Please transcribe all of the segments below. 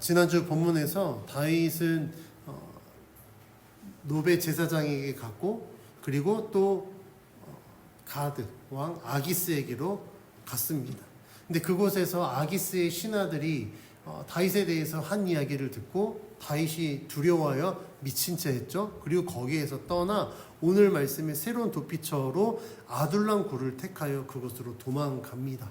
지난주 본문에서 다윗은 노베 제사장에게 갔고, 그리고 또 가드 왕 아기스에게로 갔습니다. 근데 그곳에서 아기스의 신하들이 다윗에 대해서 한 이야기를 듣고 다윗이 두려워하여 미친 채 했죠. 그리고 거기에서 떠나 오늘 말씀의 새로운 도피처로 아둘람 굴을 택하여 그곳으로 도망갑니다.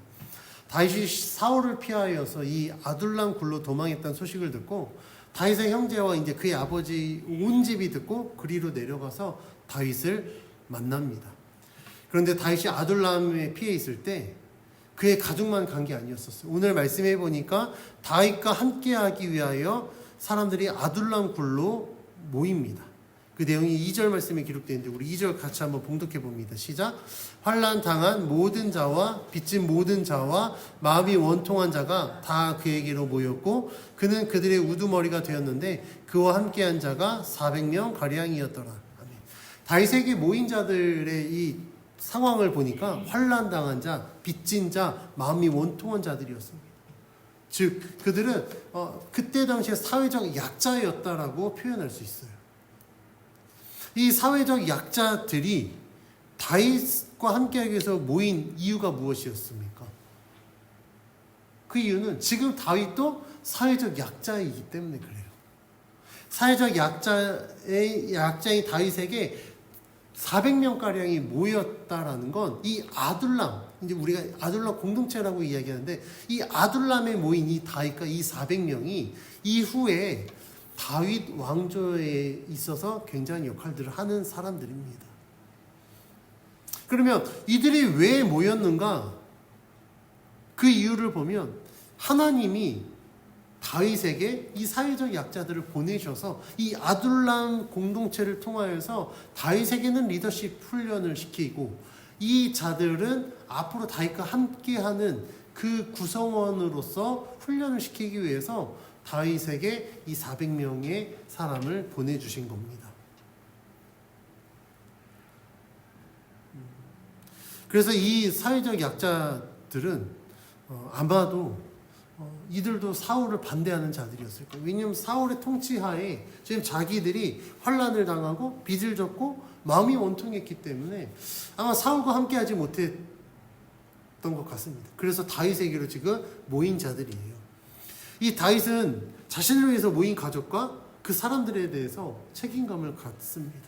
다윗이 사울을 피하여서 이 아둘람 굴로 도망했다는 소식을 듣고 다윗의 형제와 이제 그의 아버지 온 집이 듣고 그리로 내려가서 다윗을 만납니다. 그런데 다윗이 아둘람에 피해 있을 때 그의 가족만 간 게 아니었었어요. 오늘 말씀해 보니까 다윗과 함께하기 위하여 사람들이 아둘람 굴로 모입니다. 그 내용이 2절 말씀에 기록되어 있는데 우리 2절 같이 한번 봉독해 봅니다. 시작. 환난 당한 모든 자와 빚진 모든 자와 마음이 원통한 자가 다 그에게로 모였고 그는 그들의 우두머리가 되었는데 그와 함께한 자가 400명 가량이었더라. 아멘. 다윗에게 모인 자들의 이 상황을 보니까 환난 당한 자, 빚진 자, 마음이 원통한 자들이었습니다. 즉 그들은 그때 당시에 사회적 약자였다라고 표현할 수 있어요. 이 사회적 약자들이 다윗과 함께하기 위해서 모인 이유가 무엇이었습니까? 그 이유는 지금 다윗도 사회적 약자이기 때문에 그래요. 사회적 약자인 다윗에게 400명가량이 모였다라는 건 이 아둘람, 이제 우리가 아둘람 공동체라고 이야기하는데 이 아둘람에 모인 이 다윗과 이 400명이 이후에 다윗 왕조에 있어서 굉장히 역할들을 하는 사람들입니다. 그러면 이들이 왜 모였는가? 그 이유를 보면 하나님이 다윗에게 이 사회적 약자들을 보내셔서 이 아둘람 공동체를 통하여서 다윗에게는 리더십 훈련을 시키고 이 자들은 앞으로 다윗과 함께하는 그 구성원으로서 훈련을 시키기 위해서 다윗에게 이 400명의 사람을 보내주신 겁니다. 그래서 이 사회적 약자들은 아마도 이들도 사울을 반대하는 자들이었을 거예요. 왜냐하면 사울의 통치하에 지금 자기들이 환난을 당하고 빚을 졌고 마음이 원통했기 때문에 아마 사울과 함께하지 못했던 것 같습니다. 그래서 다윗에게로 지금 모인 자들이에요. 이 다윗은 자신을 위해서 모인 가족과 그 사람들에 대해서 책임감을 갖습니다.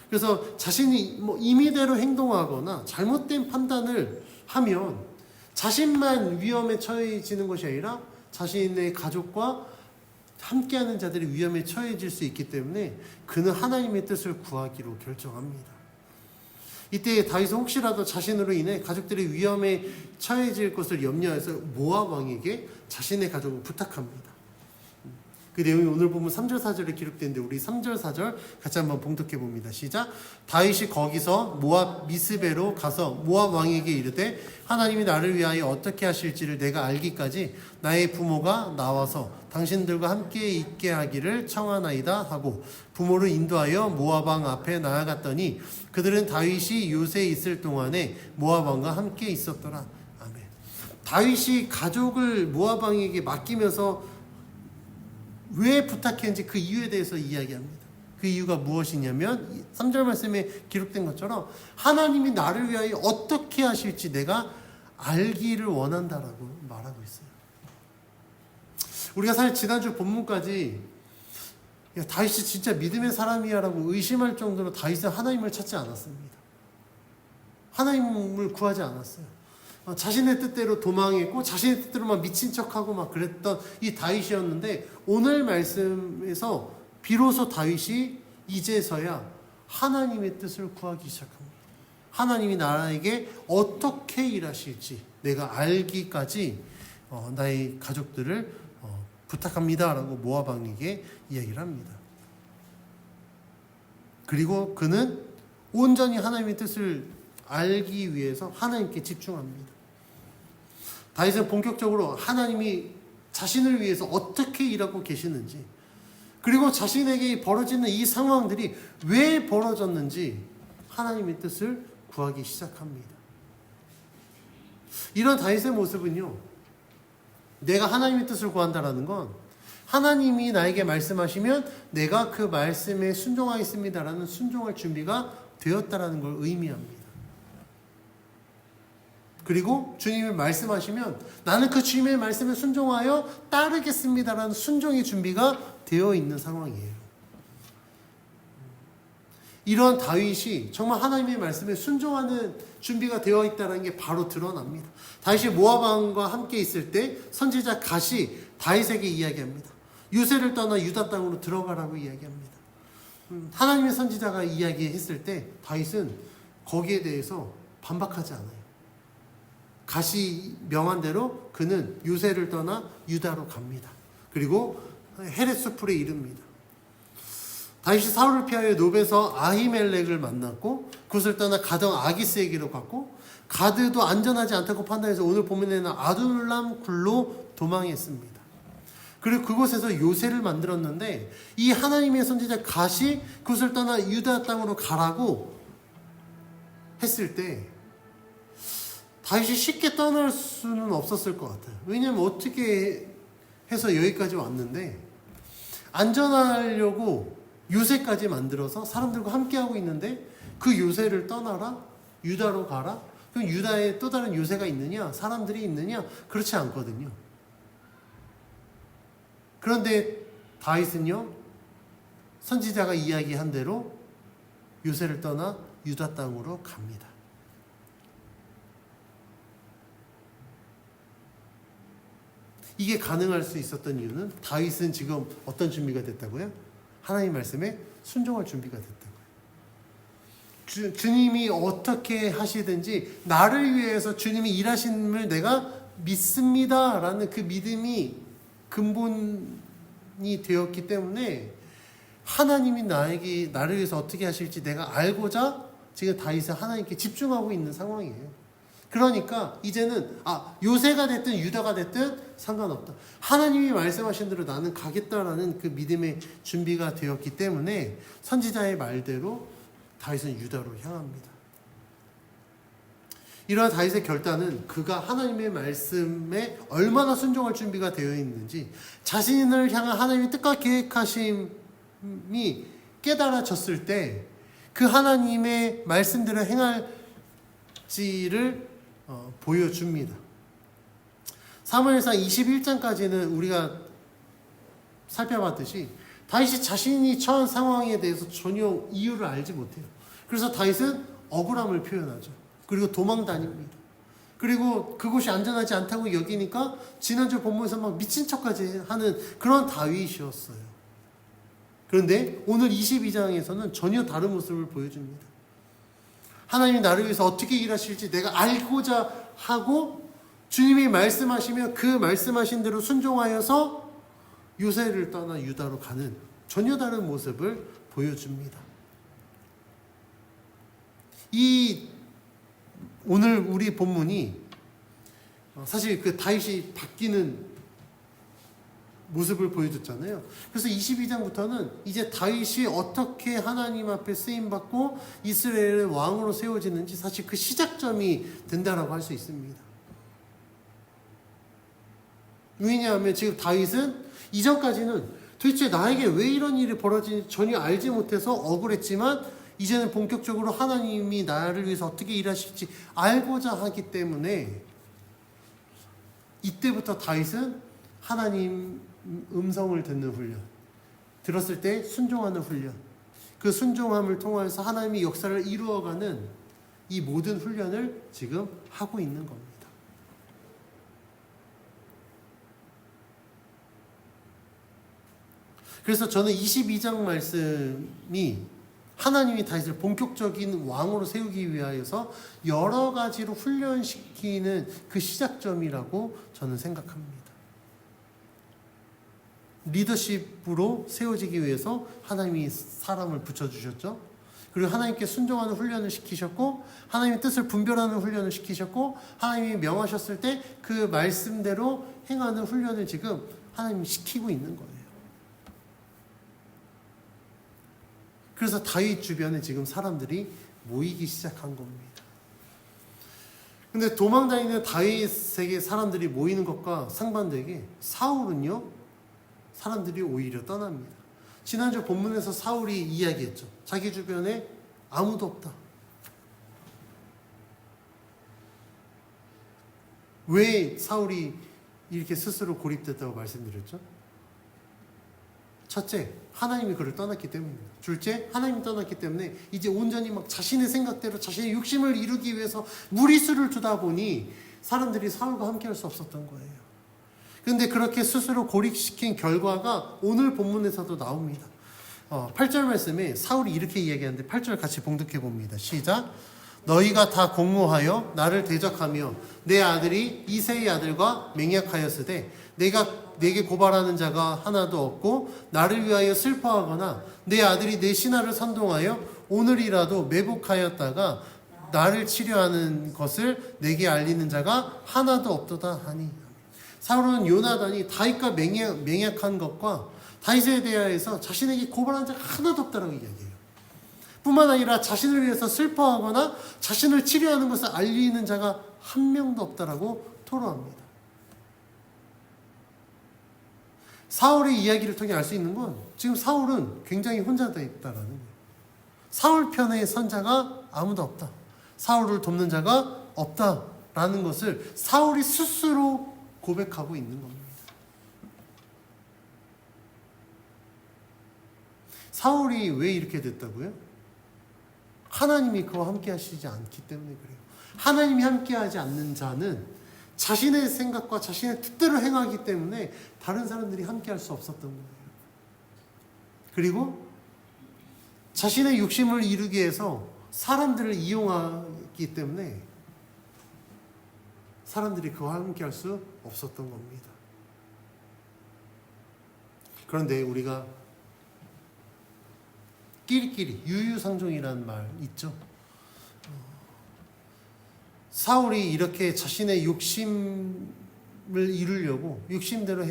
그래서 자신이 임의대로 행동하거나 잘못된 판단을 하면 자신만 위험에 처해지는 것이 아니라 자신의 가족과 함께하는 자들이 위험에 처해질 수 있기 때문에 그는 하나님의 뜻을 구하기로 결정합니다. 이때 다윗은 혹시라도 자신으로 인해 가족들이 위험에 처해질 것을 염려해서 모압 왕에게 자신의 가족을 부탁합니다. 그 내용이 오늘 보면 3절 4절에 기록되는데 우리 3절 4절 같이 한번 봉독해 봅니다. 시작. 다윗이 거기서 모압 미스베로 가서 모압 왕에게 이르되 하나님이 나를 위하여 어떻게 하실지를 내가 알기까지 나의 부모가 나와서 당신들과 함께 있게 하기를 청하나이다 하고 부모를 인도하여 모압 왕 앞에 나아갔더니 그들은 다윗이 요새에 있을 동안에 모압 왕과 함께 있었더라. 아멘. 다윗이 가족을 모압 왕에게 맡기면서 왜 부탁했는지 그 이유에 대해서 이야기합니다. 그 이유가 무엇이냐면 3절 말씀에 기록된 것처럼 하나님이 나를 위하여 어떻게 하실지 내가 알기를 원한다라고 말하고 있어요. 우리가 사실 지난주 본문까지 야, 다윗이 진짜 믿음의 사람이야 라고 의심할 정도로 다윗은 하나님을 찾지 않았습니다. 하나님을 구하지 않았어요. 자신의 뜻대로 도망했고 자신의 뜻대로만 미친 척하고 막 그랬던 이 다윗이었는데 오늘 말씀에서 비로소 다윗이 이제서야 하나님의 뜻을 구하기 시작합니다. 하나님이 나에게 어떻게 일하실지 내가 알기까지 나의 가족들을 부탁합니다 라고 모압 왕에게 이야기를 합니다. 그리고 그는 온전히 하나님의 뜻을 알기 위해서 하나님께 집중합니다. 다윗은 본격적으로 하나님이 자신을 위해서 어떻게 일하고 계시는지 그리고 자신에게 벌어지는 이 상황들이 왜 벌어졌는지 하나님의 뜻을 구하기 시작합니다. 이런 다윗의 모습은요, 내가 하나님의 뜻을 구한다라는 건 하나님이 나에게 말씀하시면 내가 그 말씀에 순종하겠습니다라는 순종할 준비가 되었다라는 걸 의미합니다. 그리고 주님이 말씀하시면 나는 그 주님의 말씀에 순종하여 따르겠습니다라는 순종의 준비가 되어 있는 상황이에요. 이런 다윗이 정말 하나님의 말씀에 순종하는 준비가 되어 있다는 게 바로 드러납니다. 다윗이 모압 왕과 함께 있을 때 선지자 갓이 다윗에게 이야기합니다. 유세를 떠나 유다 땅으로 들어가라고 이야기합니다. 하나님의 선지자가 이야기했을 때 다윗은 거기에 대해서 반박하지 않아요. 갓이 명한 대로 그는 유세를 떠나 유다로 갑니다. 그리고 헤렛수풀에 이릅니다. 다윗이 사울을 피하여 노베에서 아히멜렉을 만났고 그것을 떠나 가던 아기스에게로 갔고 가드도 안전하지 않다고 판단해서 오늘 본문에는 아둘람 굴로 도망했습니다. 그리고 그곳에서 요새를 만들었는데 이 하나님의 선지자 갓이 그것을 떠나 유다 땅으로 가라고 했을 때 다윗이 쉽게 떠날 수는 없었을 것 같아요. 왜냐하면 어떻게 해서 여기까지 왔는데 안전하려고 요새까지 만들어서 사람들과 함께하고 있는데 그 요새를 떠나라? 유다로 가라? 그럼 유다에 또 다른 요새가 있느냐? 사람들이 있느냐? 그렇지 않거든요. 그런데 다윗은요, 선지자가 이야기한 대로 요새를 떠나 유다 땅으로 갑니다. 이게 가능할 수 있었던 이유는 다윗은 지금 어떤 준비가 됐다고요? 하나님 말씀에 순종할 준비가 됐다고요. 주님이 어떻게 하시든지 나를 위해서 주님이 일하심을 내가 믿습니다 라는 그 믿음이 근본이 되었기 때문에 하나님이 나를 위해서 어떻게 하실지 내가 알고자 지금 다윗은 하나님께 집중하고 있는 상황이에요. 그러니까 이제는 요새가 됐든 유다가 됐든 상관없다. 하나님이 말씀하신 대로 나는 가겠다라는 그 믿음의 준비가 되었기 때문에 선지자의 말대로 다윗은 유다로 향합니다. 이러한 다윗의 결단은 그가 하나님의 말씀에 얼마나 순종할 준비가 되어 있는지 자신을 향한 하나님의 뜻과 계획하심이 깨달아졌을 때 그 하나님의 말씀대로 행할지를 보여줍니다. 사무엘상 21장까지는 우리가 살펴봤듯이 다윗이 자신이 처한 상황에 대해서 전혀 이유를 알지 못해요. 그래서 다윗은 억울함을 표현하죠. 그리고 도망 다닙니다. 그리고 그곳이 안전하지 않다고 여기니까 지난주 본문에서 막 미친 척까지 하는 그런 다윗이었어요. 그런데 오늘 22장에서는 전혀 다른 모습을 보여줍니다. 하나님이 나를 위해서 어떻게 일하실지 내가 알고자 하고 주님이 말씀하시며 그 말씀하신 대로 순종하여서 요새를 떠나 유다로 가는 전혀 다른 모습을 보여줍니다. 오늘 우리 본문이 사실 그 다윗이 바뀌는 모습을 보여줬잖아요. 그래서 22장부터는 이제 다윗이 어떻게 하나님 앞에 쓰임받고 이스라엘의 왕으로 세워지는지 사실 그 시작점이 된다라고 할 수 있습니다. 왜냐하면 지금 다윗은 이전까지는 도대체 나에게 왜 이런 일이 벌어지는지 전혀 알지 못해서 억울했지만 이제는 본격적으로 하나님이 나를 위해서 어떻게 일하실지 알고자 하기 때문에 이때부터 다윗은 하나님 음성을 듣는 훈련, 들었을 때 순종하는 훈련, 그 순종함을 통해서 하나님이 역사를 이루어가는 이 모든 훈련을 지금 하고 있는 겁니다. 그래서 저는 22장 말씀이 하나님이 다윗을 본격적인 왕으로 세우기 위하여서 여러 가지로 훈련시키는 그 시작점이라고 저는 생각합니다. 리더십으로 세워지기 위해서 하나님이 사람을 붙여주셨죠. 그리고 하나님께 순종하는 훈련을 시키셨고 하나님의 뜻을 분별하는 훈련을 시키셨고 하나님이 명하셨을 때 그 말씀대로 행하는 훈련을 지금 하나님이 시키고 있는 거예요. 그래서 다윗 주변에 지금 사람들이 모이기 시작한 겁니다. 근데 도망다니는 다윗에게 사람들이 모이는 것과 상반되게 사울은요, 사람들이 오히려 떠납니다. 지난주 본문에서 사울이 이야기했죠. 자기 주변에 아무도 없다. 왜 사울이 이렇게 스스로 고립됐다고 말씀드렸죠? 첫째, 하나님이 그를 떠났기 때문입니다. 둘째, 하나님이 떠났기 때문에 이제 온전히 막 자신의 생각대로 자신의 욕심을 이루기 위해서 무리수를 두다 보니 사람들이 사울과 함께 할 수 없었던 거예요. 그런데 그렇게 스스로 고립시킨 결과가 오늘 본문에서도 나옵니다. 8절 말씀에 사울이 이렇게 이야기하는데 8절 같이 봉독해 봅니다. 시작. 너희가 다 공모하여 나를 대적하며 내 아들이 이새의 아들과 맹약하였으되 내게 고발하는 자가 하나도 없고 나를 위하여 슬퍼하거나 내 아들이 내 신하를 선동하여 오늘이라도 매복하였다가 나를 치료하는 것을 내게 알리는 자가 하나도 없도다 하니. 사울은 요나단이 다윗과 맹약한 것과 다윗에 대하여서 자신에게 고발한 자가 하나도 없다라고 이야기해요. 뿐만 아니라 자신을 위해서 슬퍼하거나 자신을 치료하는 것을 알리는 자가 한 명도 없다라고 토로합니다. 사울의 이야기를 통해 알 수 있는 건 지금 사울은 굉장히 혼자 되어 있다라는 거예요. 사울 편에 선 자가 아무도 없다. 사울을 돕는 자가 없다라는 것을 사울이 스스로 고백하고 있는 겁니다. 사울이 왜 이렇게 됐다고요? 하나님이 그와 함께 하시지 않기 때문에 그래요. 하나님이 함께 하지 않는 자는 자신의 생각과 자신의 뜻대로 행하기 때문에 다른 사람들이 함께 할 수 없었던 거예요. 그리고 자신의 욕심을 이루기 위해서 사람들을 이용하기 때문에 사람들이 그와 함께 할 수 없었던 겁니다. 그런데 우리가 끼리끼리 유유상종이라는 말 있죠. 사울이 이렇게 자신의 욕심을 이루려고 욕심대로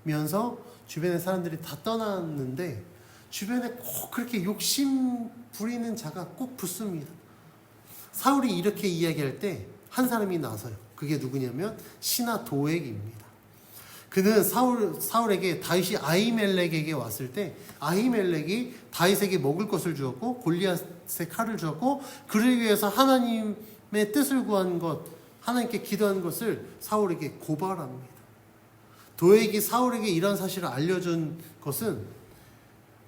행하면서 주변의 사람들이 다 떠났는데 주변에 꼭 그렇게 욕심 부리는 자가 꼭 붙습니다. 사울이 이렇게 이야기할 때 한 사람이 나서요. 그게 누구냐면 신하 도액입니다. 그는 사울에게 다윗이 아히멜렉에게 왔을 때 아히멜렉이 다윗에게 먹을 것을 주었고 골리앗의 칼을 주었고 그를 위해서 하나님의 뜻을 구한 것, 하나님께 기도한 것을 사울에게 고발합니다. 도액이 사울에게 이런 사실을 알려준 것은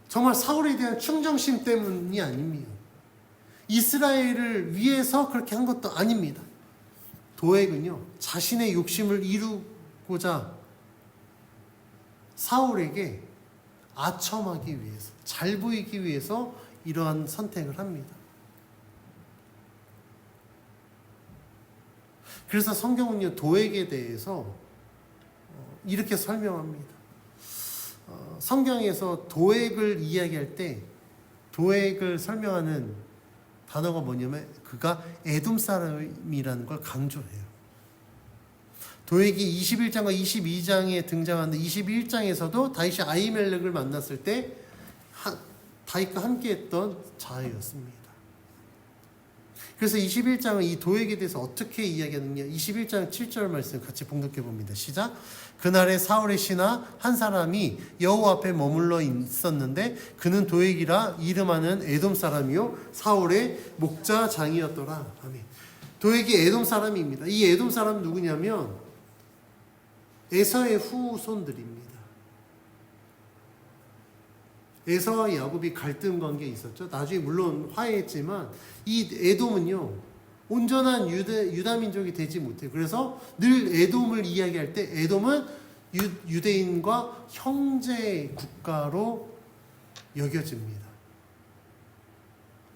정말 사울에 대한 충정심 때문이 아닙니다. 이스라엘을 위해서 그렇게 한 것도 아닙니다. 도액은요, 자신의 욕심을 이루고자 사울에게 아첨하기 위해서, 잘 보이기 위해서 이러한 선택을 합니다. 그래서 성경은요, 도액에 대해서 이렇게 설명합니다. 성경에서 도액을 이야기할 때 도액을 설명하는 단어가 뭐냐면 그가 에돔 사람이라는 걸 강조해요. 도액이 21장과 22장에 등장하는데 21장에서도 다윗이 아히멜렉을 만났을 때 다윗과 함께했던 자였습니다. 그래서 21장은 이 도액에 대해서 어떻게 이야기하느냐, 21장 7절 말씀 같이 봉독해 봅니다. 시작. 그날에 사울의 신하 한 사람이 여호와 앞에 머물러 있었는데 그는 도액이라 이름하는 에돔 사람이요 사울의 목자장이었더라. 아멘. 도액이 에돔 사람입니다. 이 에돔 사람은 누구냐면 에서의 후손들입니다. 에서와 야곱이 갈등 관계에 있었죠. 나중에 물론 화해했지만 이 에돔은요 온전한 유다 민족이 되지 못해요. 그래서 늘 에돔을 이야기할 때 에돔은 유대인과 형제 국가로 여겨집니다.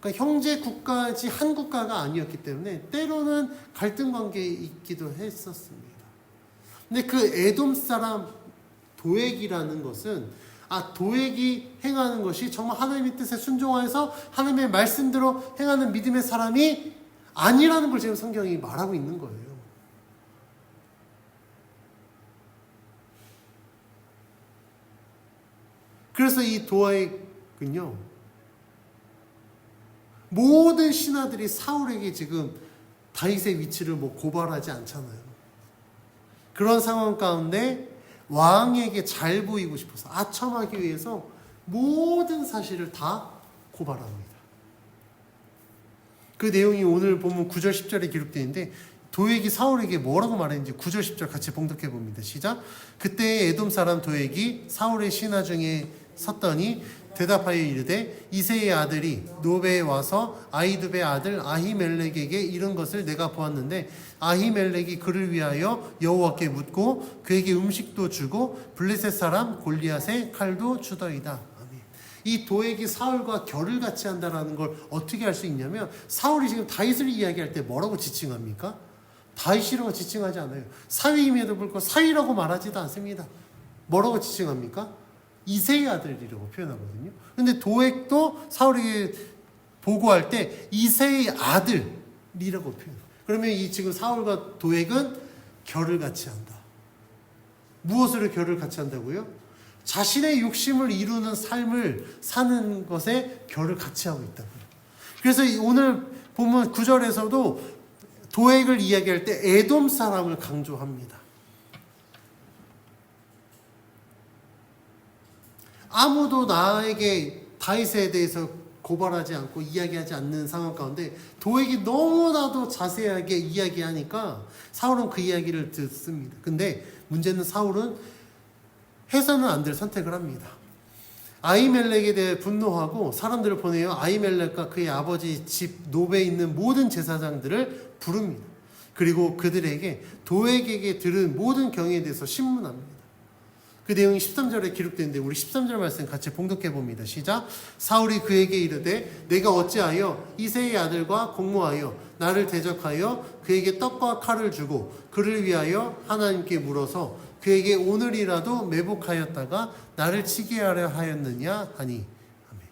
그러니까 형제 국가지 한 국가가 아니었기 때문에 때로는 갈등 관계에 있기도 했었습니다. 근데 그 에돔 사람 도액이라는 것은 도액이 행하는 것이 정말 하나님의 뜻에 순종하여서 하나님의 말씀대로 행하는 믿음의 사람이 아니라는 걸 지금 성경이 말하고 있는 거예요. 그래서 이 도액은요, 모든 신하들이 사울에게 지금 다윗의 위치를 고발하지 않잖아요. 그런 상황 가운데 왕에게 잘 보이고 싶어서 아첨하기 위해서 모든 사실을 다 고발합니다. 그 내용이 오늘 보면 9절 10절에 기록되어 있는데 도액이 사울에게 뭐라고 말했는지 9절 10절 같이 봉독해 봅니다. 시작. 그때 에돔 사람 도액이 사울의 신하 중에 섰더니 대답하여 이르되 이새의 아들이 노베에 와서 아히두베의 아들 아히멜렉에게 이른 것을 내가 보았는데 아히멜렉이 그를 위하여 여호와께 묻고 그에게 음식도 주고 블레셋 사람 골리앗의 칼도 주더이다. 이 도액이 사울과 결을 같이 한다는 걸 어떻게 알 수 있냐면 사울이 지금 다윗을 이야기할 때 뭐라고 지칭합니까? 다윗이라고 지칭하지 않아요. 사위임에도 불구하고 사위라고 말하지도 않습니다. 뭐라고 지칭합니까? 이새의 아들이라고 표현하거든요. 근데 도액도 사울에게 보고할 때 이새의 아들이라고 표현해요. 그러면 이 지금 사울과 도액은 결을 같이 한다. 무엇으로 결을 같이 한다고요? 자신의 욕심을 이루는 삶을 사는 것에 결을 같이 하고 있다고요. 그래서 오늘 보면 9절에서도 도액을 이야기할 때 에돔 사람을 강조합니다. 아무도 나에게 다윗에 대해서 고발하지 않고 이야기하지 않는 상황 가운데 도액이 너무나도 자세하게 이야기하니까 사울은 그 이야기를 듣습니다. 근데 문제는 사울은 해서는 안 될 선택을 합니다. 아히멜렉에 대해 분노하고 사람들을 보내어 아히멜렉과 그의 아버지 집 노베에 있는 모든 제사장들을 부릅니다. 그리고 그들에게 도액에게 들은 모든 경위에 대해서 신문합니다. 그 내용이 13절에 기록되는데 우리 13절 말씀 같이 봉독해 봅니다. 시작. 사울이 그에게 이르되 내가 어찌하여 이새의 아들과 공모하여 나를 대적하여 그에게 떡과 칼을 주고 그를 위하여 하나님께 물어서 그에게 오늘이라도 매복하였다가 나를 치게 하려 하였느냐 하니. 아멘.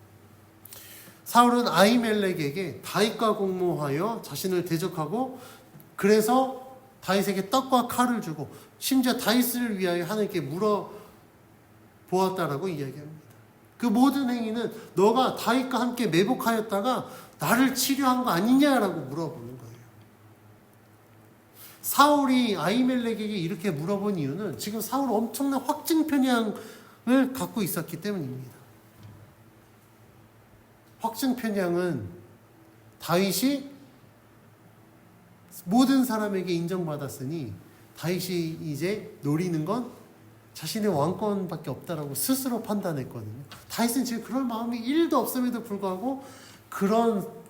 사울은 아히멜렉에게 다윗과 공모하여 자신을 대적하고 그래서 다윗에게 떡과 칼을 주고 심지어 다윗을 위하여 하나님께 물어보았다라고 이야기합니다. 그 모든 행위는 너가 다윗과 함께 매복하였다가 나를 치료한 거 아니냐라고 물어보는 거예요. 사울이 아히멜렉에게 이렇게 물어본 이유는 지금 사울은 엄청난 확증 편향을 갖고 있었기 때문입니다. 확증 편향은 다윗이 모든 사람에게 인정받았으니 다윗이 이제 노리는 건 자신의 왕권밖에 없다라고 스스로 판단했거든요. 다윗은 지금 그런 마음이 1도 없음에도 불구하고 그런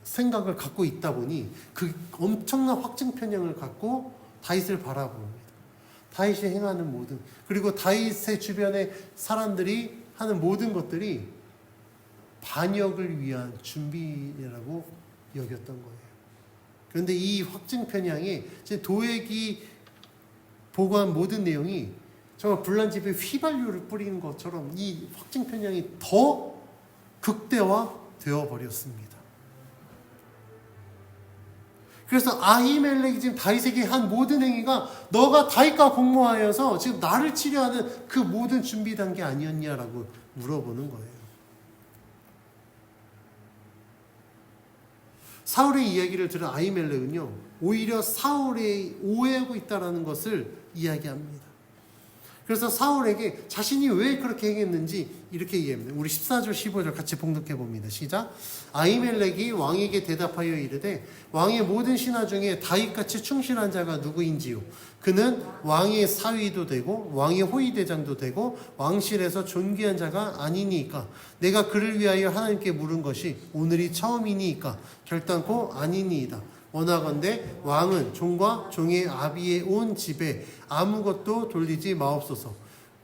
생각을 갖고 있다 보니 그 엄청난 확증 편향을 갖고 다윗을 바라봅니다. 다윗이 행하는 모든 그리고 다윗의 주변의 사람들이 하는 모든 것들이 반역을 위한 준비라고 여겼던 거예요. 그런데 이 확증 편향이 도액이 보고한 모든 내용이 정말 불난집에 휘발유를 뿌리는 것처럼 이 확증 편향이 더 극대화되어 버렸습니다. 그래서 아히멜렉이 지금 다윗에게 한 모든 행위가 너가 다윗과 공모하여서 지금 나를 치료하는 그 모든 준비된 게 아니었냐라고 물어보는 거예요. 사울의 이야기를 들은 아히멜렉은요 오히려 사울이 오해하고 있다는 것을 이야기합니다. 그래서 사울에게 자신이 왜 그렇게 행했는지 이렇게 얘기합니다. 우리 14절 15절 같이 봉독해 봅니다. 시작. 아히멜렉이 왕에게 대답하여 이르되 왕의 모든 신하 중에 다윗같이 충실한 자가 누구인지요? 그는 왕의 사위도 되고 왕의 호위대장도 되고 왕실에서 존귀한 자가 아니니까 내가 그를 위하여 하나님께 물은 것이 오늘이 처음이니까 결단코 아니니이다. 원하건대 왕은 종과 종의 아비의 온 집에 아무것도 돌리지 마옵소서.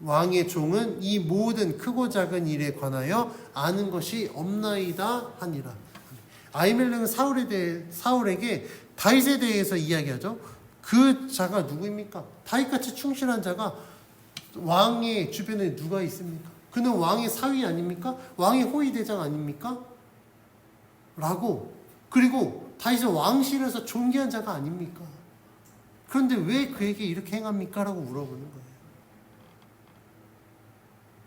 왕의 종은 이 모든 크고 작은 일에 관하여 아는 것이 없나이다 하니라. 아히멜렉은 사울에게 다윗에 대해서 이야기하죠. 그 자가 누구입니까? 다윗같이 충실한 자가 왕의 주변에 누가 있습니까? 그는 왕의 사위 아닙니까? 왕의 호위대장 아닙니까? 라고 그리고 다윗은 왕실에서 존귀한 자가 아닙니까? 그런데 왜 그에게 이렇게 행합니까? 라고 물어보는 거예요.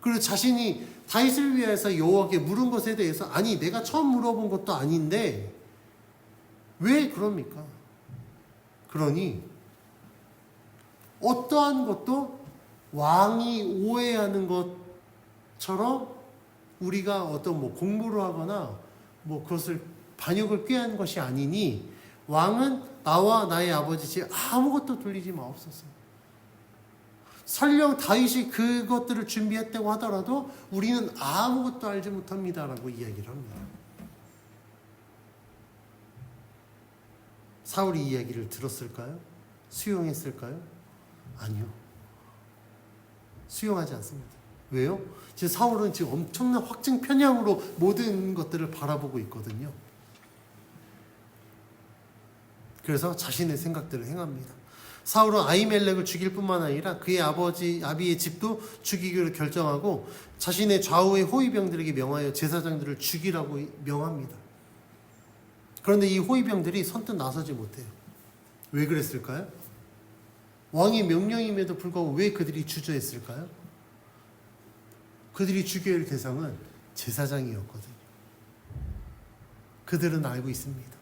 그리고 자신이 다윗을 위해서 여호와께 물은 것에 대해서 아니 내가 처음 물어본 것도 아닌데 왜 그럽니까? 그러니 어떠한 것도 왕이 오해하는 것처럼 우리가 어떤 공부를 하거나 그것을 반역을 꾀한 것이 아니니 왕은 나와 나의 아버지 집 아무것도 돌리지 마옵소서. 설령 다윗이 그것들을 준비했다고 하더라도 우리는 아무것도 알지 못합니다라고 이야기를 합니다. 사울이 이 이야기를 들었을까요? 수용했을까요? 아니요. 수용하지 않습니다. 왜요? 지금 사울은 지금 엄청난 확증 편향으로 모든 것들을 바라보고 있거든요. 그래서 자신의 생각들을 행합니다. 사울은 아히멜렉을 죽일 뿐만 아니라 그의 아버지 아비의 집도 죽이기로 결정하고 자신의 좌우의 호위병들에게 명하여 제사장들을 죽이라고 명합니다. 그런데 이 호위병들이 선뜻 나서지 못해요. 왜 그랬을까요? 왕의 명령임에도 불구하고 왜 그들이 주저했을까요? 그들이 죽여야 할 대상은 제사장이었거든요. 그들은 알고 있습니다.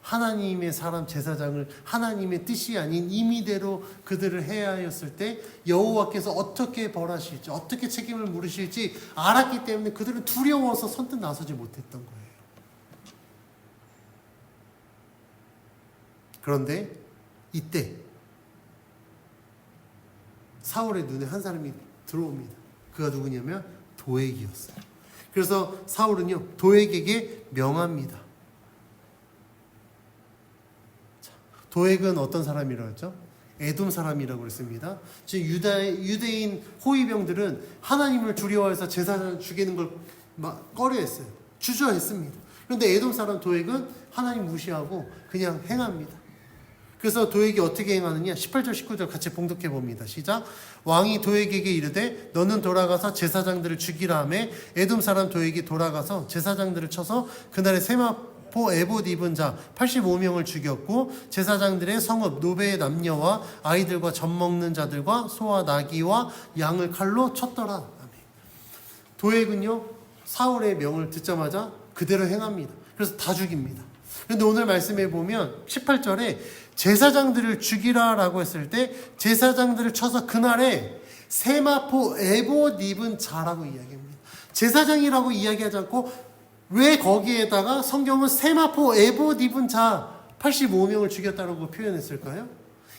하나님의 사람 제사장을 하나님의 뜻이 아닌 임의대로 그들을 해야 하였을 때 여호와께서 어떻게 벌하실지 어떻게 책임을 물으실지 알았기 때문에 그들은 두려워서 선뜻 나서지 못했던 거예요. 그런데 이때 사울의 눈에 한 사람이 들어옵니다. 그가 누구냐면 도액이었어요. 그래서 사울은요 도액에게 명합니다. 도액은 어떤 사람이라고 했죠? 에돔 사람이라고 그랬습니다. 즉 유대인 호위병들은 하나님을 두려워해서 제사장을 죽이는 걸 꺼려했어요. 주저했습니다. 그런데 에돔 사람 도액은 하나님 무시하고 그냥 행합니다. 그래서 도액이 어떻게 행하느냐? 18절 19절 같이 봉독해 봅니다. 시작. 왕이 도액에게 이르되 너는 돌아가서 제사장들을 죽이라 하매 에돔 사람 도액이 돌아가서 제사장들을 쳐서 그날의 세마포 에봇 입은 자 85명을 죽였고 제사장들의 성읍 노베의 남녀와 아이들과 젖 먹는 자들과 소와 나귀와 양을 칼로 쳤더라. 도액은요 사울의 명을 듣자마자 그대로 행합니다. 그래서 다 죽입니다. 그런데 오늘 말씀해 보면 18절에 제사장들을 죽이라라고 했을 때 제사장들을 쳐서 그날에 세마포 에봇 입은 자라고 이야기합니다. 제사장이라고 이야기하지 않고 왜 거기에다가 성경은 세마포 에봇 입은 자 85명을 죽였다고 표현했을까요?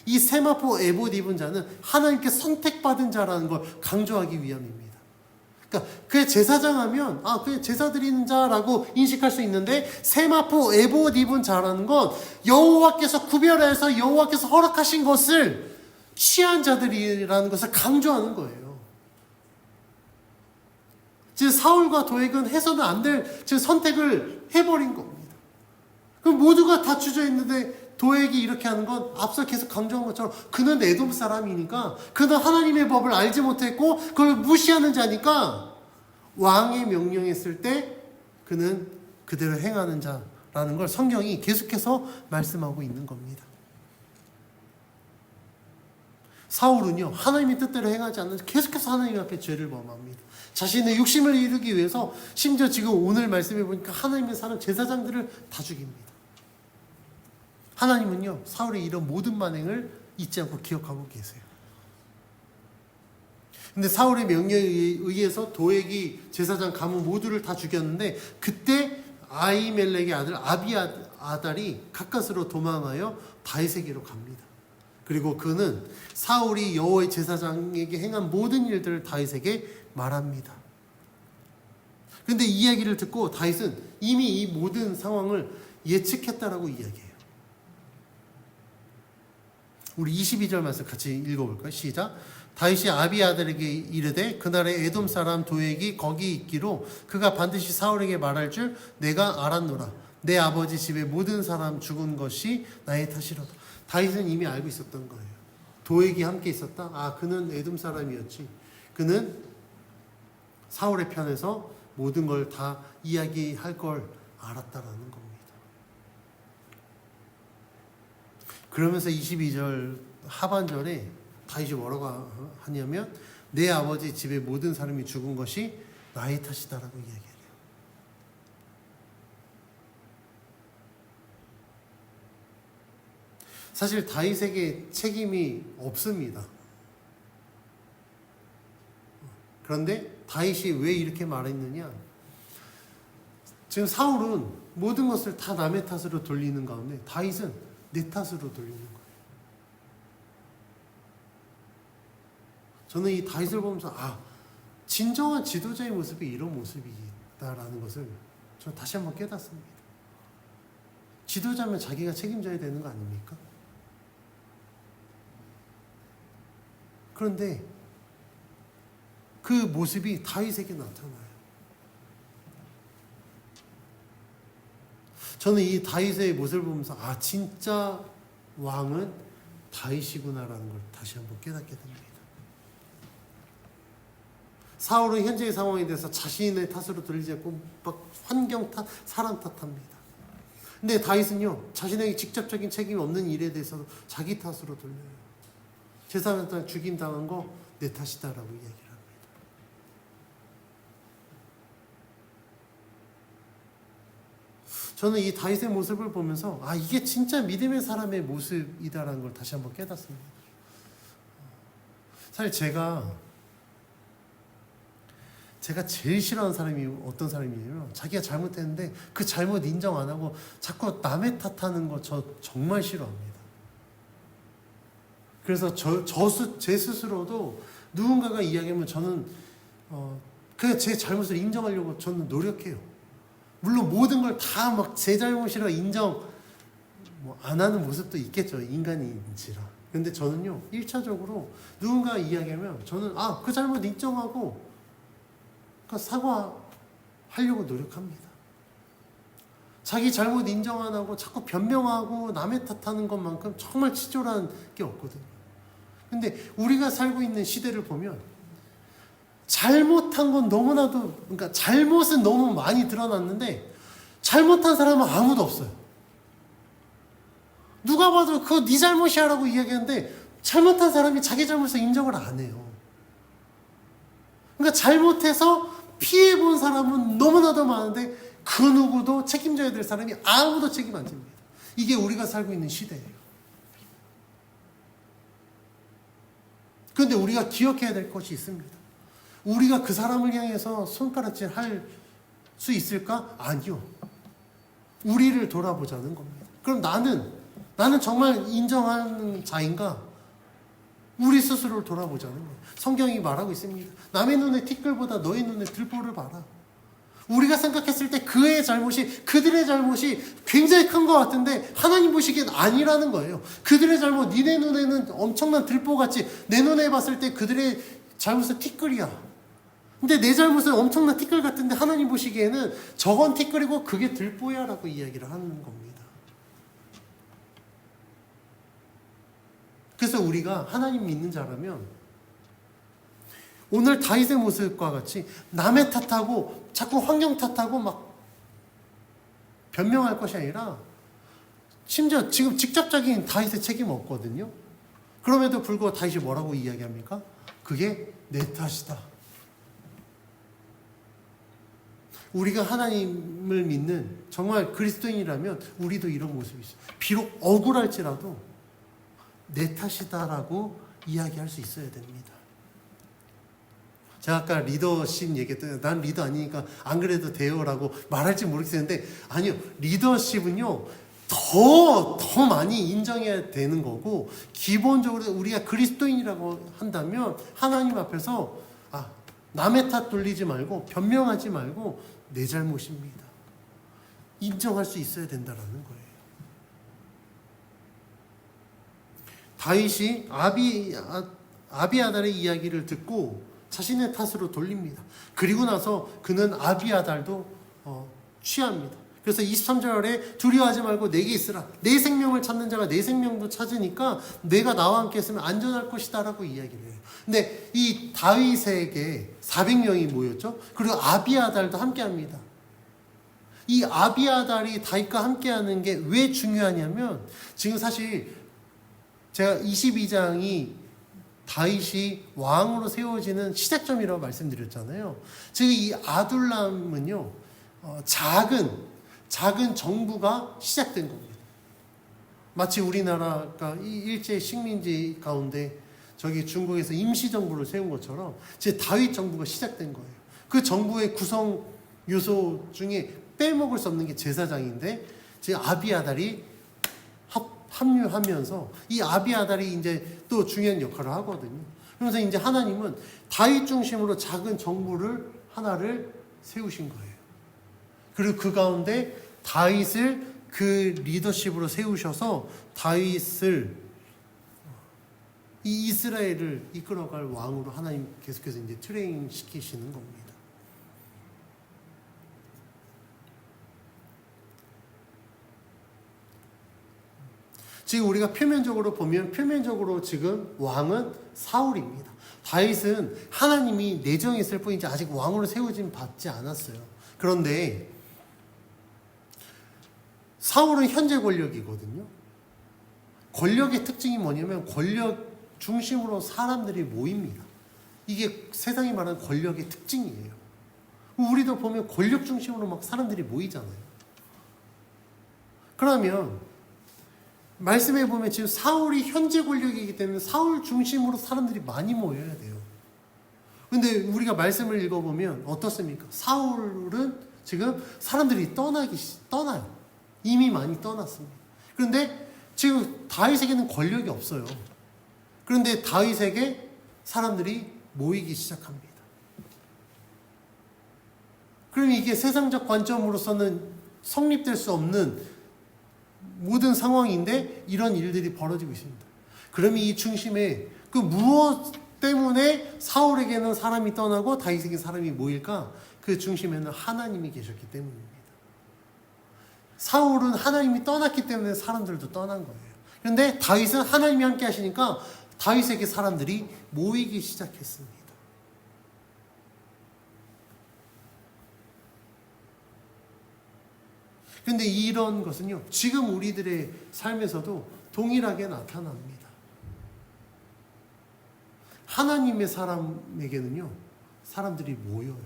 이 세마포 에봇 입은 자는 하나님께 선택받은 자라는 걸 강조하기 위함입니다. 그러니까 그게 제사장 하면 그게 제사 드리는 자라고 인식할 수 있는데 세마포 에봇 입은 자라는 건 여호와께서 구별해서 여호와께서 허락하신 것을 취한 자들이라는 것을 강조하는 거예요. 즉 사울과 도액은 해서는 안 될 선택을 해버린 겁니다. 그럼 모두가 다 주저했는데 도액이 이렇게 하는 건 앞서 계속 강조한 것처럼 그는 에돔 사람이니까 그는 하나님의 법을 알지 못했고 그걸 무시하는 자니까 왕의 명령했을 때 그는 그대로 행하는 자라는 걸 성경이 계속해서 말씀하고 있는 겁니다. 사울은요 하나님의 뜻대로 행하지 않는 계속해서 하나님 앞에 죄를 범합니다. 자신의 욕심을 이루기 위해서 심지어 지금 오늘 말씀해 보니까 하나님의 사람 제사장들을 다 죽입니다. 하나님은요 사울의 이런 모든 만행을 잊지 않고 기억하고 계세요. 근데 사울의 명령에 의해서 도액이 제사장 가문 모두를 다 죽였는데 그때 아히멜렉의 아들 아비아달이 가까스로 도망하여 다윗에게로 갑니다. 그리고 그는 사울이 여호와의 제사장에게 행한 모든 일들을 다윗에게 말합니다. 그런데 이 이야기를 듣고 다윗은 이미 이 모든 상황을 예측했다라고 이야기해요. 우리 22절 말씀 같이 읽어볼까요? 시작. 다윗이 아비아들에게 이르되 그날에 에돔 사람 도액이 거기 있기로 그가 반드시 사울에게 말할 줄 내가 알았노라. 내 아버지 집의 모든 사람 죽은 것이 나의 탓이로다. 다윗은 이미 알고 있었던 거예요. 도액이 함께 있었다. 그는 에돔 사람이었지. 그는 사울의 편에서 모든 걸 다 이야기할 걸 알았다라는 겁니다. 그러면서 22절 하반절에 다윗이 뭐라고 하냐면 내 아버지 집의 모든 사람이 죽은 것이 나의 탓이다라고 이야기해요. 사실 다윗에게 책임이 없습니다. 그런데 다윗이 왜 이렇게 말했느냐? 지금 사울은 모든 것을 다 남의 탓으로 돌리는 가운데 다윗은 내 탓으로 돌리는 거예요. 저는 이 다윗을 보면서 진정한 지도자의 모습이 이런 모습이 있다라는 것을 저는 다시 한번 깨닫습니다. 지도자면 자기가 책임져야 되는 거 아닙니까? 그런데 그 모습이 다윗에게 나타나요. 저는 이 다윗의 모습을 보면서 진짜 왕은 다윗이구나라는 걸 다시 한번 깨닫게 됩니다. 사울은 현재의 상황에 대해서 자신의 탓으로 돌리지 않고 막 환경 탓, 사람 탓합니다. 근데 다윗은요, 자신에게 직접적인 책임이 없는 일에 대해서 자기 탓으로 돌려요. 제사장 죽임 당한 거 내 탓이다라고 이야기를 합니다. 저는 이 다윗의 모습을 보면서 이게 진짜 믿음의 사람의 모습이다라는 걸 다시 한번 깨닫습니다. 사실 제가 제일 싫어하는 사람이 어떤 사람이에요? 자기가 잘못했는데 그 잘못 인정 안 하고 자꾸 남의 탓하는 거 저 정말 싫어합니다. 그래서 제 스스로도 누군가가 이야기하면 저는 그냥 제 잘못을 인정하려고 저는 노력해요. 물론 모든 걸 다 막 제 잘못이라 인정 안 하는 모습도 있겠죠. 인간인지라. 근데 저는요, 1차적으로 누군가 이야기하면 저는 그 잘못 인정하고 사과하려고 노력합니다. 자기 잘못 인정 안 하고 자꾸 변명하고 남의 탓하는 것만큼 정말 치졸한 게 없거든요. 근데 우리가 살고 있는 시대를 보면 잘못한 건 너무나도, 그러니까 잘못은 너무 많이 드러났는데 잘못한 사람은 아무도 없어요. 누가 봐도 그거 네 잘못이야 라고 이야기하는데 잘못한 사람이 자기 잘못을 인정을 안 해요. 그러니까 잘못해서 피해본 사람은 너무나도 많은데 그 누구도 책임져야 될 사람이 아무도 책임 안 집니다. 이게 우리가 살고 있는 시대예요. 그런데 우리가 기억해야 될 것이 있습니다. 우리가 그 사람을 향해서 손가락질 할 수 있을까? 아니요. 우리를 돌아보자는 겁니다. 그럼 나는 정말 인정하는 자인가? 우리 스스로를 돌아보자는 거예요. 성경이 말하고 있습니다. 남의 눈에 티끌보다 너의 눈에 들보를 봐라. 우리가 생각했을 때 그들의 잘못이 굉장히 큰 것 같은데 하나님 보시기엔 아니라는 거예요. 그들의 잘못, 니네 눈에는 엄청난 들보같이 내 눈에 봤을 때 그들의 잘못은 티끌이야. 근데 내 잘못은 엄청난 티끌 같은데 하나님 보시기에는 저건 티끌이고 그게 들보야 라고 이야기를 하는 겁니다. 그래서 우리가 하나님 믿는 자라면 오늘 다윗의 모습과 같이 남의 탓하고 자꾸 환경 탓하고 막 변명할 것이 아니라 심지어 지금 직접적인 다윗의 책임 없거든요. 그럼에도 불구하고 다윗이 뭐라고 이야기합니까? 그게 내 탓이다. 우리가 하나님을 믿는 정말 그리스도인이라면 우리도 이런 모습이 있어요. 비록 억울할지라도 내 탓이다라고 이야기할 수 있어야 됩니다. 제가 아까 리더십 얘기했더니 난 리더 아니니까 안 그래도 돼요라고 말할지 모르겠는데 아니요. 리더십은요. 더 많이 인정해야 되는 거고 기본적으로 우리가 그리스도인이라고 한다면 하나님 앞에서 남의 탓 돌리지 말고 변명하지 말고 내 잘못입니다. 인정할 수 있어야 된다라는 거예요. 다윗이 아비아달의 이야기를 듣고 자신의 탓으로 돌립니다. 그리고 나서 그는 아비아달도 취합니다. 그래서 23절에 두려워하지 말고 내게 있으라. 내 생명을 찾는 자가 내 생명도 찾으니까 내가 나와 함께 있으면 안전할 것이다 라고 이야기를 해요. 근데 이 다윗에게 400명이 모였죠. 그리고 아비아달도 함께 합니다. 이 아비아달이 다윗과 함께 하는 게 왜 중요하냐면 지금 사실 제가 22장이 다윗이 왕으로 세워지는 시작점이라고 말씀드렸잖아요. 지금 이 아둘람은요, 작은 정부가 시작된 겁니다. 마치 우리나라가 일제 식민지 가운데 저기 중국에서 임시정부를 세운 것처럼 제 다윗 정부가 시작된 거예요. 그 정부의 구성 요소 중에 빼먹을 수 없는 게 제사장인데 제 아비아달이 합류하면서 이 아비아달이 이제 또 중요한 역할을 하거든요. 그래서 이제 하나님은 다윗 중심으로 작은 정부를 하나를 세우신 거예요. 그리고 그 가운데 다윗을 그 리더십으로 세우셔서 다윗을 이 이스라엘을 이끌어갈 왕으로 하나님 계속해서 이제 트레이닝 시키시는 겁니다. 지금 우리가 표면적으로 보면 표면적으로 지금 왕은 사울입니다. 다윗은 하나님이 내정했을 뿐이지 아직 왕으로 세우진 받지 않았어요. 그런데 사울은 현재 권력이거든요. 권력의 특징이 뭐냐면 권력 중심으로 사람들이 모입니다. 이게 세상이 말하는 권력의 특징이에요. 우리도 보면 권력 중심으로 막 사람들이 모이잖아요. 그러면 말씀해 보면 지금 사울이 현재 권력이기 때문에 사울 중심으로 사람들이 많이 모여야 돼요. 근데 우리가 말씀을 읽어보면 어떻습니까? 사울은 지금 사람들이 떠나요. 이미 많이 떠났습니다. 그런데 지금 다윗에게는 권력이 없어요. 그런데 다윗에게 사람들이 모이기 시작합니다. 그럼 이게 세상적 관점으로서는 성립될 수 없는 모든 상황인데 이런 일들이 벌어지고 있습니다. 그러면 이 중심에 그 무엇 때문에 사울에게는 사람이 떠나고 다윗에게 사람이 모일까? 그 중심에는 하나님이 계셨기 때문입니다. 사울은 하나님이 떠났기 때문에 사람들도 떠난 거예요. 그런데 다윗은 하나님이 함께 하시니까 다윗에게 사람들이 모이기 시작했습니다. 그런데 이런 것은요, 지금 우리들의 삶에서도 동일하게 나타납니다. 하나님의 사람에게는요, 사람들이 모여요.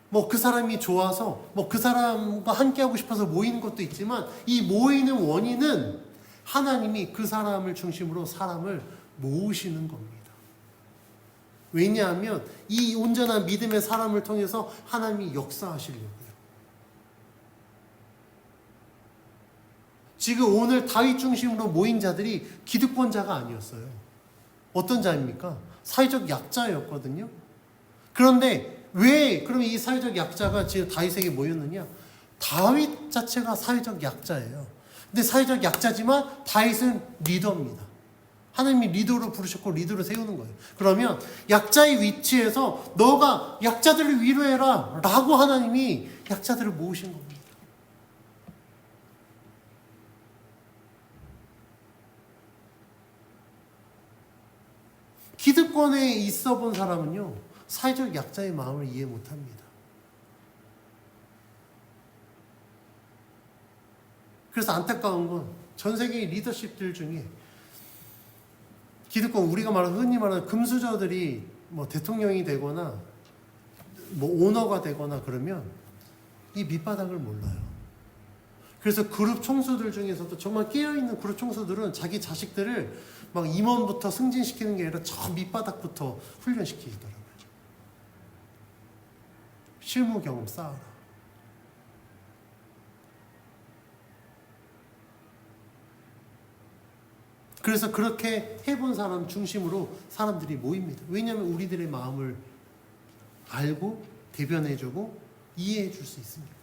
뭐 그 사람이 좋아서, 뭐 그 사람과 함께하고 싶어서 모이는 것도 있지만, 이 모이는 원인은 하나님이 그 사람을 중심으로 사람을 모으시는 겁니다. 왜냐하면 이 온전한 믿음의 사람을 통해서 하나님이 역사하시려고요. 지금 오늘 다윗 중심으로 모인 자들이 기득권자가 아니었어요. 어떤 자입니까? 사회적 약자였거든요. 그런데 왜 그럼 이 사회적 약자가 지금 다윗에게 모였느냐? 다윗 자체가 사회적 약자예요. 근데 사회적 약자지만 다윗은 리더입니다. 하나님이 리더로 부르셨고 리더로 세우는 거예요. 그러면 약자의 위치에서 너가 약자들을 위로해라 라고 하나님이 약자들을 모으신 겁니다. 기득권에 있어 본 사람은요, 사회적 약자의 마음을 이해 못합니다. 그래서 안타까운 건 전 세계의 리더십들 중에 기득권, 우리가 흔히 말하는 금수저들이 뭐 대통령이 되거나 뭐 오너가 되거나 그러면 이 밑바닥을 몰라요. 그래서 그룹 총수들 중에서도 정말 깨어있는 그룹 총수들은 자기 자식들을 막 임원부터 승진시키는 게 아니라 저 밑바닥부터 훈련시키더라고요. 실무 경험 쌓아라. 그래서 그렇게 해본 사람 중심으로 사람들이 모입니다. 왜냐하면 우리들의 마음을 알고 대변해주고 이해해줄 수 있으니까.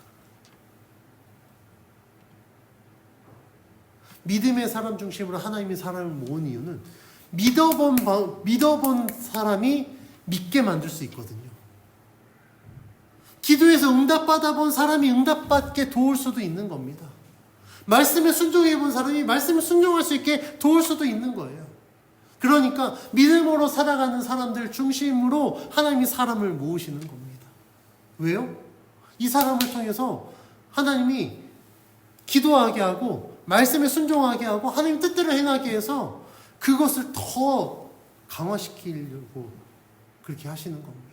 믿음의 사람 중심으로 하나님이 사람을 모은 이유는 믿어본 사람이 믿게 만들 수 있거든요. 기도에서 응답받아 본 사람이 응답받게 도울 수도 있는 겁니다. 말씀에 순종해 본 사람이 말씀에 순종할 수 있게 도울 수도 있는 거예요. 그러니까 믿음으로 살아가는 사람들 중심으로 하나님이 사람을 모으시는 겁니다. 왜요? 이 사람을 통해서 하나님이 기도하게 하고 말씀에 순종하게 하고 하나님 뜻대로 행하게 해서 그것을 더 강화시키려고 그렇게 하시는 겁니다.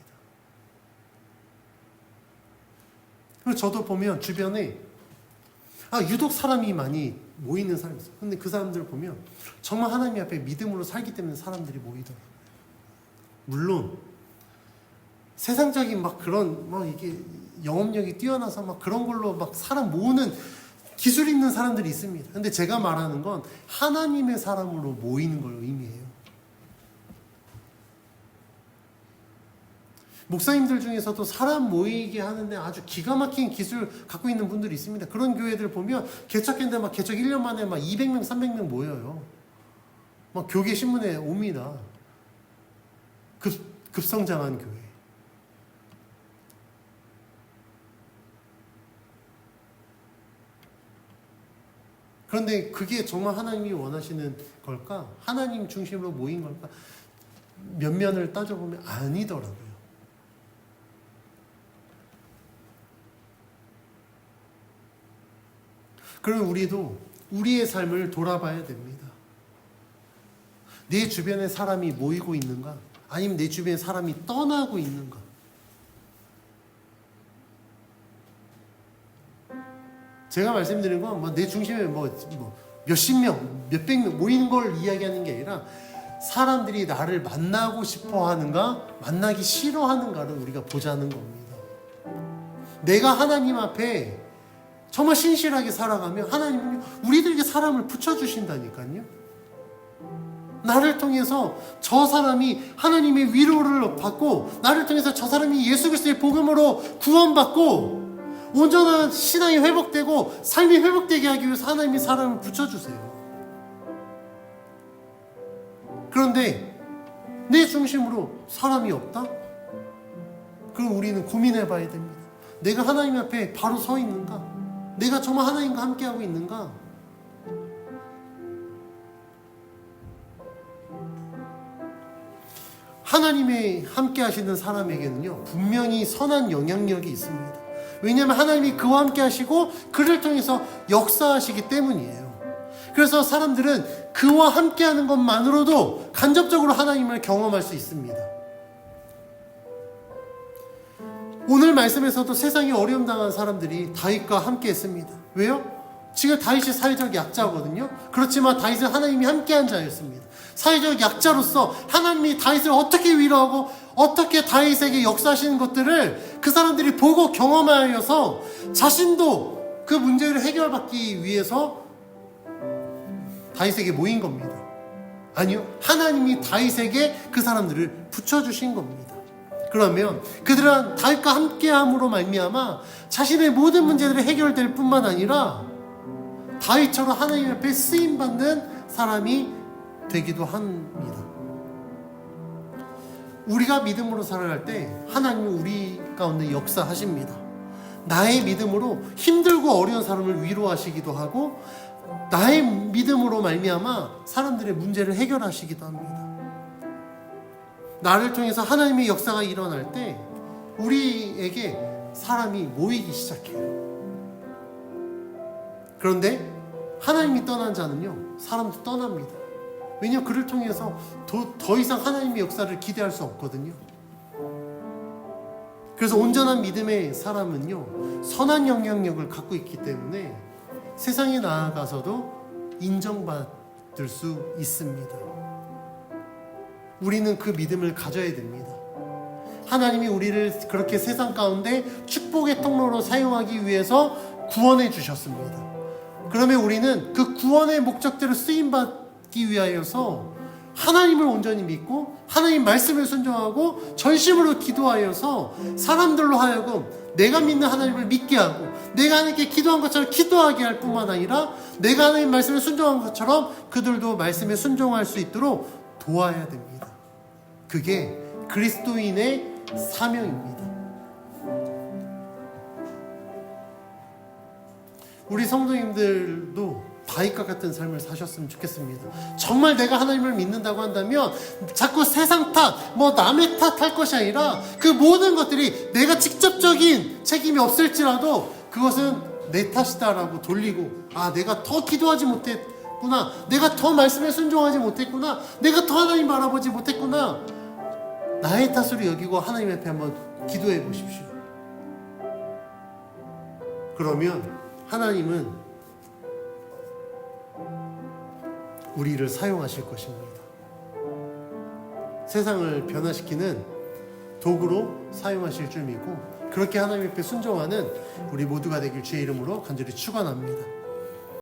그리고 저도 보면 주변에 유독 사람이 많이 모이는 사람이 있어요. 근데 그 사람들을 보면 정말 하나님 앞에 믿음으로 살기 때문에 사람들이 모이더라고요. 물론 세상적인 막 그런 막 이게 영업력이 뛰어나서 막 그런 걸로 막 사람 모으는 기술 있는 사람들이 있습니다. 근데 제가 말하는 건 하나님의 사람으로 모이는 걸 의미해요. 목사님들 중에서도 사람 모이게 하는데 아주 기가 막힌 기술 갖고 있는 분들이 있습니다. 그런 교회들 보면 개척했는데 막 개척 1년 만에 막 200명, 300명 모여요. 막 교계 신문에 옵니다. 급성장한 교회. 그런데 그게 정말 하나님이 원하시는 걸까? 하나님 중심으로 모인 걸까? 면면을 따져보면 아니더라고요. 그럼 우리도 우리의 삶을 돌아봐야 됩니다. 내 주변에 사람이 모이고 있는가? 아니면 내 주변에 사람이 떠나고 있는가? 제가 말씀드린 건 내 중심에 몇십 명, 몇백 명 모이는 걸 이야기하는 게 아니라 사람들이 나를 만나고 싶어 하는가, 만나기 싫어하는가를 우리가 보자는 겁니다. 내가 하나님 앞에 정말 신실하게 살아가면 하나님은 우리들에게 사람을 붙여주신다니까요. 나를 통해서 저 사람이 하나님의 위로를 받고 나를 통해서 저 사람이 예수 그리스도의 복음으로 구원받고 온전한 신앙이 회복되고 삶이 회복되게 하기 위해서 하나님이 사람을 붙여주세요. 그런데 내 중심으로 사람이 없다? 그럼 우리는 고민해 봐야 됩니다. 내가 하나님 앞에 바로 서 있는가? 내가 정말 하나님과 함께하고 있는가? 하나님의 함께 하시는 사람에게는요, 분명히 선한 영향력이 있습니다. 왜냐하면 하나님이 그와 함께 하시고 그를 통해서 역사하시기 때문이에요. 그래서 사람들은 그와 함께 하는 것만으로도 간접적으로 하나님을 경험할 수 있습니다. 오늘 말씀에서도 세상에 어려움 당한 사람들이 다윗과 함께 했습니다. 왜요? 지금 다윗이 사회적 약자거든요. 그렇지만 다윗은 하나님이 함께한 자였습니다. 사회적 약자로서 하나님이 다윗을 어떻게 위로하고 어떻게 다윗에게 역사하시는 것들을 그 사람들이 보고 경험하여서 자신도 그 문제를 해결받기 위해서 다윗에게 모인 겁니다. 아니요, 하나님이 다윗에게 그 사람들을 붙여주신 겁니다. 그러면 그들은 다윗과 함께함으로 말미암아 자신의 모든 문제들이 해결될 뿐만 아니라 다윗처럼 하나님 앞에 쓰임받는 사람이 되기도 합니다. 우리가 믿음으로 살아갈 때 하나님은 우리 가운데 역사하십니다. 나의 믿음으로 힘들고 어려운 사람을 위로하시기도 하고 나의 믿음으로 말미암아 사람들의 문제를 해결하시기도 합니다. 나를 통해서 하나님의 역사가 일어날 때 우리에게 사람이 모이기 시작해요. 그런데 하나님이 떠난 자는요, 사람도 떠납니다. 왜냐하면 그를 통해서 더 이상 하나님의 역사를 기대할 수 없거든요. 그래서 온전한 믿음의 사람은요, 선한 영향력을 갖고 있기 때문에 세상에 나아가서도 인정받을 수 있습니다. 우리는 그 믿음을 가져야 됩니다. 하나님이 우리를 그렇게 세상 가운데 축복의 통로로 사용하기 위해서 구원해 주셨습니다. 그러면 우리는 그 구원의 목적대로 쓰임받기 위하여서 하나님을 온전히 믿고 하나님 말씀을 순종하고 전심으로 기도하여서 사람들로 하여금 내가 믿는 하나님을 믿게 하고 내가 하나님께 기도한 것처럼 기도하게 할 뿐만 아니라 내가 하나님 말씀에 순종한 것처럼 그들도 말씀에 순종할 수 있도록 도와야 됩니다. 그게 그리스도인의 사명입니다. 우리 성도님들도 다윗과 같은 삶을 사셨으면 좋겠습니다. 정말 내가 하나님을 믿는다고 한다면 자꾸 세상 탓, 남의 탓할 것이 아니라 그 모든 것들이 내가 직접적인 책임이 없을지라도 그것은 내 탓이다라고 돌리고 내가 더 기도하지 못했구나, 내가 더 말씀에 순종하지 못했구나, 내가 더 하나님 바라보지 못했구나, 나의 탓으로 여기고 하나님 앞에 한번 기도해 보십시오. 그러면 하나님은 우리를 사용하실 것입니다. 세상을 변화시키는 도구로 사용하실 줄 믿고 그렇게 하나님 앞에 순종하는 우리 모두가 되길 주의 이름으로 간절히 축원합니다.